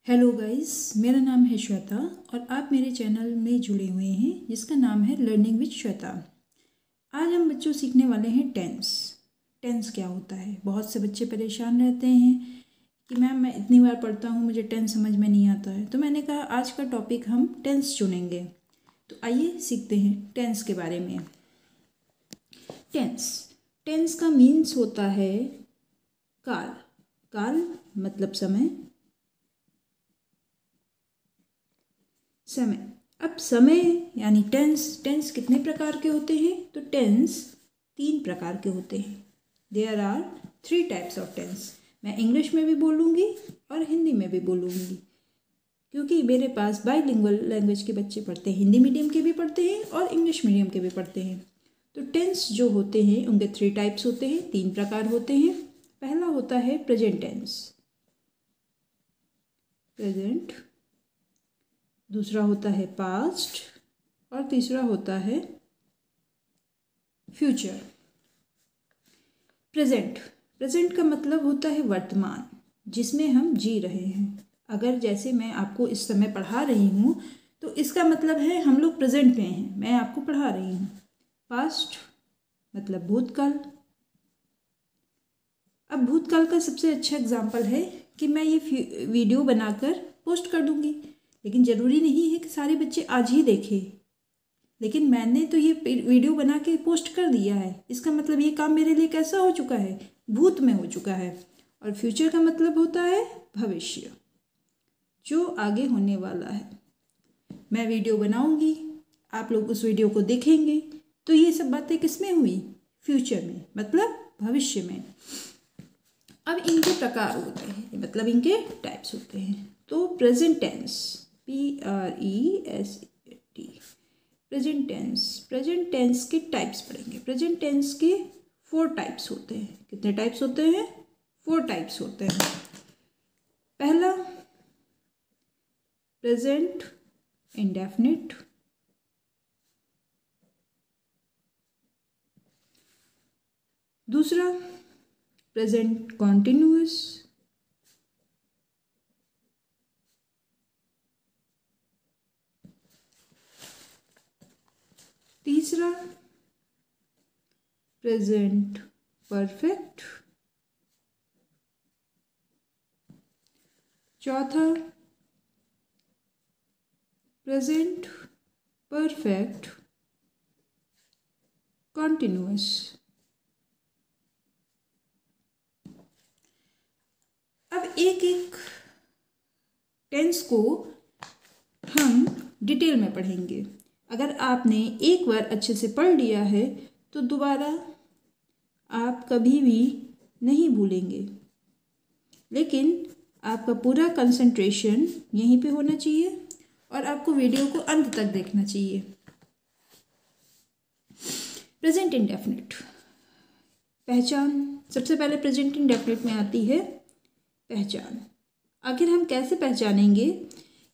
Hello guys, मेरा नाम है श्वेता और आप मेरे चैनल में जुड़े हुए हैं जिसका नाम है लर्निंग विद श्वेता। आज हम बच्चों सीखने वाले हैं टेंस। टेंस क्या होता है? बहुत से बच्चे परेशान रहते हैं कि मैम मैं इतनी बार पढ़ता हूँ, मुझे टेंस समझ में नहीं आता है। तो मैंने कहा आज का टॉपिक हम टेंस चुनेंगे। तो आइए सीखते हैं टेंस के बारे में। टेंस टेंस का मीन्स होता है काल। काल मतलब समय। समय अब समय यानी टेंस कितने प्रकार के होते हैं? तो टेंस 3 प्रकार के होते हैं। There are 3 types of tense. मैं इंग्लिश में भी बोलूँगी और हिंदी में भी बोलूँगी, क्योंकि मेरे पास बाइलिंगुअल लैंग्वेज के बच्चे पढ़ते हैं। हिंदी मीडियम के भी पढ़ते हैं और इंग्लिश मीडियम के भी पढ़ते हैं। तो टेंस जो होते हैं उनके 3 टाइप्स होते हैं, 3 प्रकार होते हैं। पहला होता है प्रेजेंट टेंस, प्रेजेंट। दूसरा होता है पास्ट और तीसरा होता है फ्यूचर। प्रेजेंट का मतलब होता है वर्तमान, जिसमें हम जी रहे हैं। अगर जैसे मैं आपको इस समय पढ़ा रही हूँ तो इसका मतलब है हम लोग प्रेजेंट में हैं, मैं आपको पढ़ा रही हूँ। पास्ट मतलब भूतकाल। अब भूतकाल का सबसे अच्छा एग्जाम्पल है कि मैं ये वीडियो बनाकर पोस्ट कर दूँगी, लेकिन ज़रूरी नहीं है कि सारे बच्चे आज ही देखें। लेकिन मैंने तो ये वीडियो बना के पोस्ट कर दिया है, इसका मतलब ये काम मेरे लिए कैसा हो चुका है? भूत में हो चुका है। और फ्यूचर का मतलब होता है भविष्य, जो आगे होने वाला है। मैं वीडियो बनाऊंगी, आप लोग उस वीडियो को देखेंगे, तो ये सब बातें किस में हुई? फ्यूचर में, मतलब भविष्य में। अब इनके प्रकार होते हैं, मतलब इनके टाइप्स होते हैं। तो present tense, PRESENT, present tense के टाइप्स पढ़ेंगे। प्रेजेंट टेंस के 4 टाइप्स होते हैं। कितने टाइप्स होते हैं? 4 टाइप्स होते हैं। पहला प्रेजेंट इंडेफिनिट, दूसरा प्रेजेंट कॉन्टिन्यूअस, तीसरा प्रेजेंट परफेक्ट, चौथा प्रेजेंट परफेक्ट कॉन्टिन्यूअस। अब एक एक टेंस को हम डिटेल में पढ़ेंगे। अगर आपने एक बार अच्छे से पढ़ लिया है तो दोबारा आप कभी भी नहीं भूलेंगे, लेकिन आपका पूरा कंसंट्रेशन यहीं पे होना चाहिए और आपको वीडियो को अंत तक देखना चाहिए। प्रेजेंट इंडेफिनिट पहचान। सबसे पहले प्रेजेंट इंडेफिनिट में आती है पहचान। आखिर हम कैसे पहचानेंगे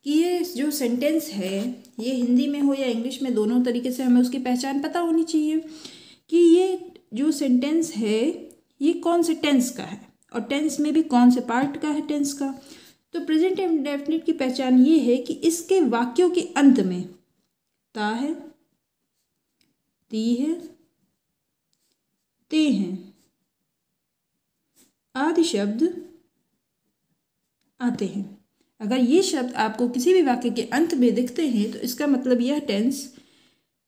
कि ये जो सेंटेंस है ये हिंदी में हो या इंग्लिश में, दोनों तरीके से हमें उसकी पहचान पता होनी चाहिए कि ये जो सेंटेंस है ये कौन से टेंस का है और टेंस में भी कौन से पार्ट का है टेंस का। तो प्रेजेंट इंडेफिनिट की पहचान ये है कि इसके वाक्यों के अंत में ता है, ती है, ते हैं आदि शब्द आते हैं। अगर ये शब्द आपको किसी भी वाक्य के अंत में दिखते हैं तो इसका मतलब यह टेंस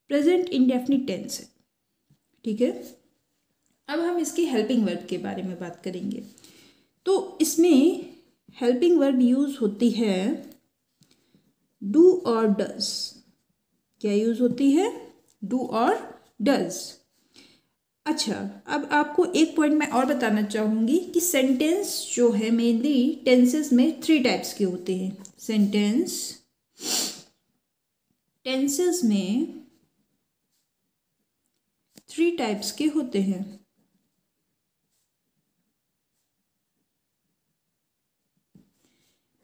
प्रेजेंट इंडेफिनिट टेंस है। ठीक है। अब हम इसकी हेल्पिंग वर्ब के बारे में बात करेंगे। तो इसमें हेल्पिंग वर्ब यूज होती है डू और डज। क्या यूज होती है? डू और डज। अच्छा, अब आपको एक पॉइंट मैं और बताना चाहूँगी कि सेंटेंस जो है मेनली टेंसेस में 3 टाइप्स के होते हैं। टेंसेस में 3 टाइप्स के होते हैं।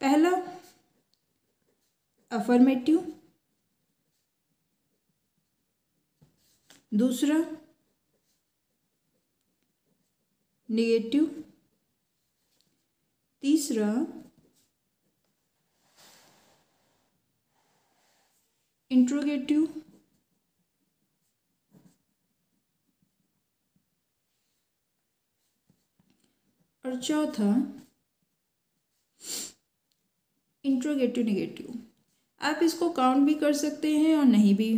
पहला अफर्मेटिव, दूसरा नेगेटिव, तीसरा इंट्रोगेटिव, और चौथा इंट्रोगेटिव नेगेटिव। आप इसको काउंट भी कर सकते हैं और नहीं भी।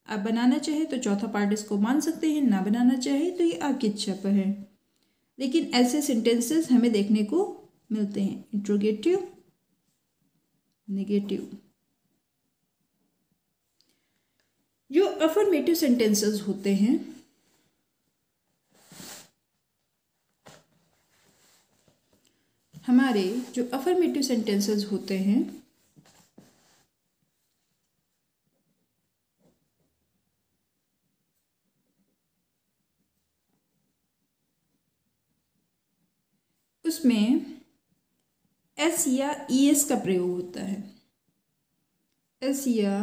आप बनाना चाहे तो चौथा पार्ट इसको मान सकते हैं, ना बनाना चाहे तो ये आपकी इच्छा पर है। लेकिन ऐसे सेंटेंसेस हमें देखने को मिलते हैं, इंट्रोगेटिव नेगेटिव। जो अफर्मेटिव सेंटेंसेस होते हैं, हमारे जो अफर्मेटिव सेंटेंसेस होते हैं उसमें एस या ईएस का प्रयोग होता है। एस या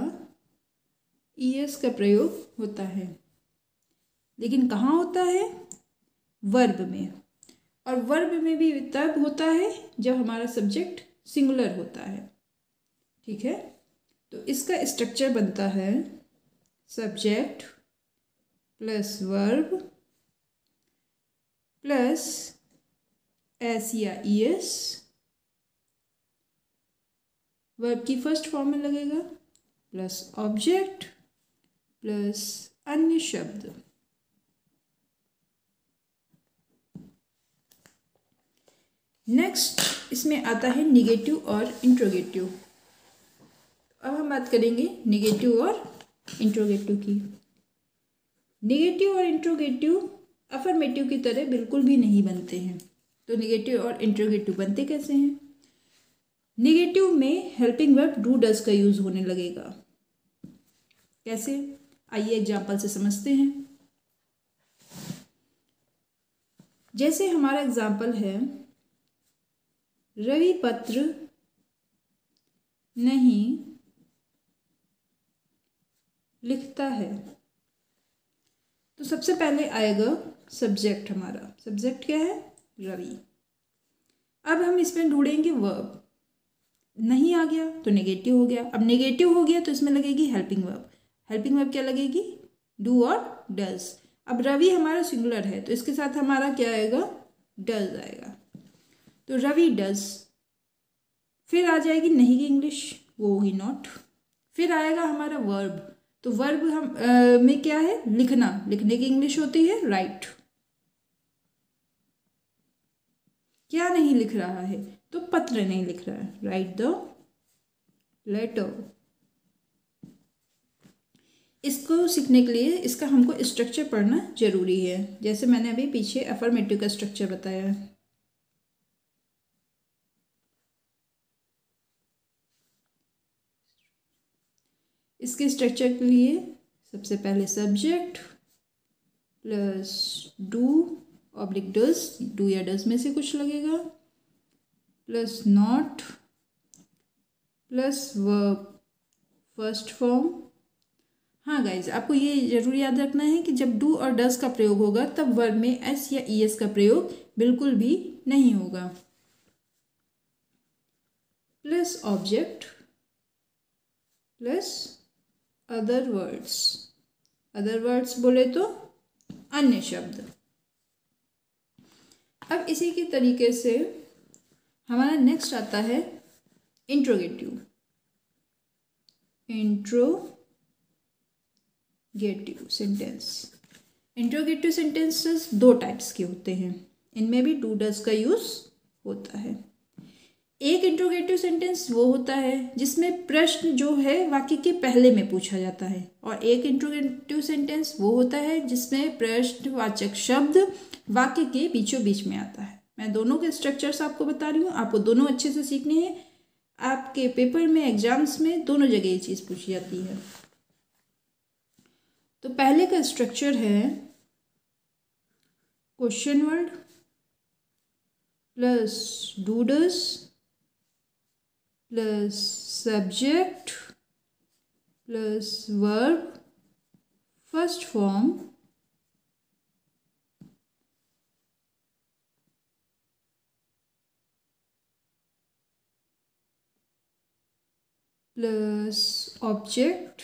ईएस का प्रयोग होता है, लेकिन कहाँ होता है? वर्ब में। और वर्ब में भी तब होता है जब हमारा सब्जेक्ट सिंगुलर होता है। ठीक है, तो इसका स्ट्रक्चर बनता है subject plus verb plus S या ईएस। वर्ब की फर्स्ट फॉर्म में लगेगा प्लस ऑब्जेक्ट प्लस अन्य शब्द। नेक्स्ट इसमें आता है निगेटिव और इंट्रोगेटिव। अब हम बात करेंगे निगेटिव और इंट्रोगेटिव की। निगेटिव और इंट्रोगेटिव अफर्मेटिव की तरह बिल्कुल भी नहीं बनते हैं। तो निगेटिव और इंट्रोगेटिव बनते कैसे हैं? निगेटिव में हेल्पिंग वर्ब डू डज का यूज होने लगेगा। कैसे? आइए एग्जाम्पल से समझते हैं। जैसे हमारा एग्जाम्पल है, रवि पत्र नहीं लिखता है। तो सबसे पहले आएगा सब्जेक्ट। हमारा सब्जेक्ट क्या है? रवि। अब हम इसमें ढूंढेंगे वर्ब। नहीं आ गया तो नेगेटिव हो गया। अब नेगेटिव हो गया तो इसमें लगेगी हेल्पिंग वर्ब। हेल्पिंग वर्ब क्या लगेगी? डू और डज। अब रवि हमारा सिंगुलर है तो इसके साथ हमारा क्या आएगा? डज आएगा। तो रवि डज। फिर आ जाएगी नहीं की इंग्लिश, वो होगी नॉट। फिर आएगा हमारा वर्ब। तो वर्ब हम में क्या है? लिखना। लिखने की इंग्लिश होती है राइट। क्या नहीं लिख रहा है? तो पत्र नहीं लिख रहा है, राइट द लेटर। इसको सीखने के लिए इसका हमको स्ट्रक्चर पढ़ना जरूरी है। जैसे मैंने अभी पीछे अफर्मेटिव का स्ट्रक्चर बताया है। इसके स्ट्रक्चर के लिए सबसे पहले subject plus do oblique does, do या डज में से कुछ लगेगा, plus not plus verb first form. हाँ गाइज, आपको ये जरूर याद रखना है कि जब डू और डज का प्रयोग होगा तब वर्ब में एस या ईएस का प्रयोग बिल्कुल भी नहीं होगा। Plus object plus other words. Other words बोले तो अन्य शब्द। अब इसी के तरीके से हमारा नेक्स्ट आता है interrogative. Interrogative sentence. Interrogative sentences दो टाइप्स के होते हैं। इनमें भी डू डज का यूज होता है। एक इंट्रोगेटिव सेंटेंस वो होता है जिसमें प्रश्न जो है वाक्य के पहले में पूछा जाता है, और एक इंट्रोगेटिव सेंटेंस वो होता है जिसमें प्रश्नवाचक शब्द वाक्य के बीचों बीच में आता है। मैं दोनों के स्ट्रक्चर्स आपको बता रही हूँ, आपको दोनों अच्छे से सीखने हैं। आपके पेपर में, एग्जाम्स में दोनों जगह ये चीज़ पूछी जाती है। तो पहले का स्ट्रक्चर है question word plus do does plus subject plus verb first form plus object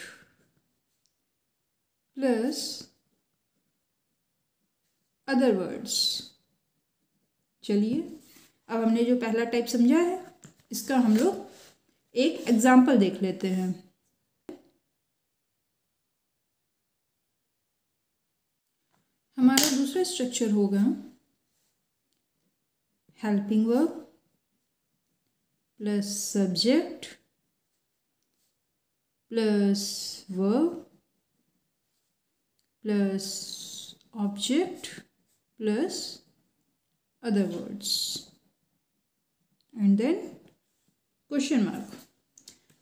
plus other words. चलिए अब हमने जो पहला टाइप समझा है इसका हम लोग एक एग्जाम्पल देख लेते हैं। हमारा दूसरा स्ट्रक्चर होगा helping verb plus subject plus verb plus object plus other words and then question mark.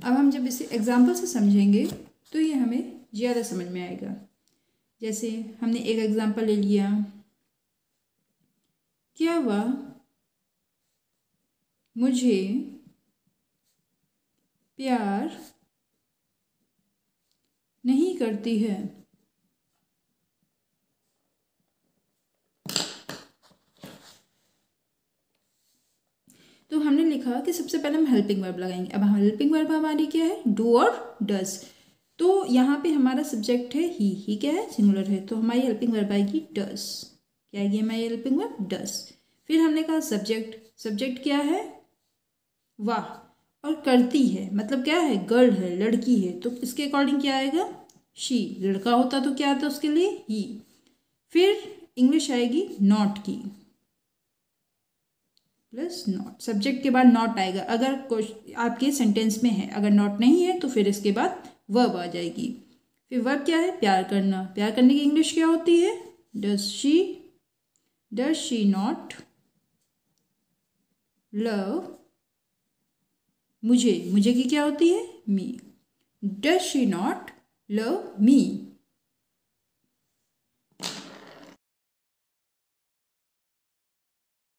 अब हम जब इसे एग्जाम्पल से समझेंगे तो ये हमें ज़्यादा समझ में आएगा। जैसे हमने एक एग्जाम्पल ले लिया, क्या वह मुझे प्यार नहीं करती है। तो हमने लिखा कि सबसे पहले हम हेल्पिंग वर्ब लगाएंगे। अब हेल्पिंग वर्ब हमारी क्या है, डू और डज। तो यहाँ पे हमारा सब्जेक्ट है ही क्या है, सिंगुलर है, तो हमारी हेल्पिंग वर्ब आएगी डज। क्या आएगी हमारी हेल्पिंग वर्ब, डज। फिर हमने कहा सब्जेक्ट क्या है, वाह, और करती है मतलब क्या है, गर्ल है, लड़की है, तो इसके अकॉर्डिंग क्या आएगा, शी। लड़का होता तो क्या आता उसके लिए, ही। फिर इंग्लिश आएगी नॉट की प्लस नॉट। सब्जेक्ट के बाद नॉट आएगा अगर आपके सेंटेंस में है, अगर नॉट नहीं है तो फिर इसके बाद वर्ब आ जाएगी। फिर वर्ब क्या है, प्यार करना। प्यार करने की इंग्लिश क्या होती है, डज शी नॉट लव मुझे की क्या होती है, me. Does she not love me.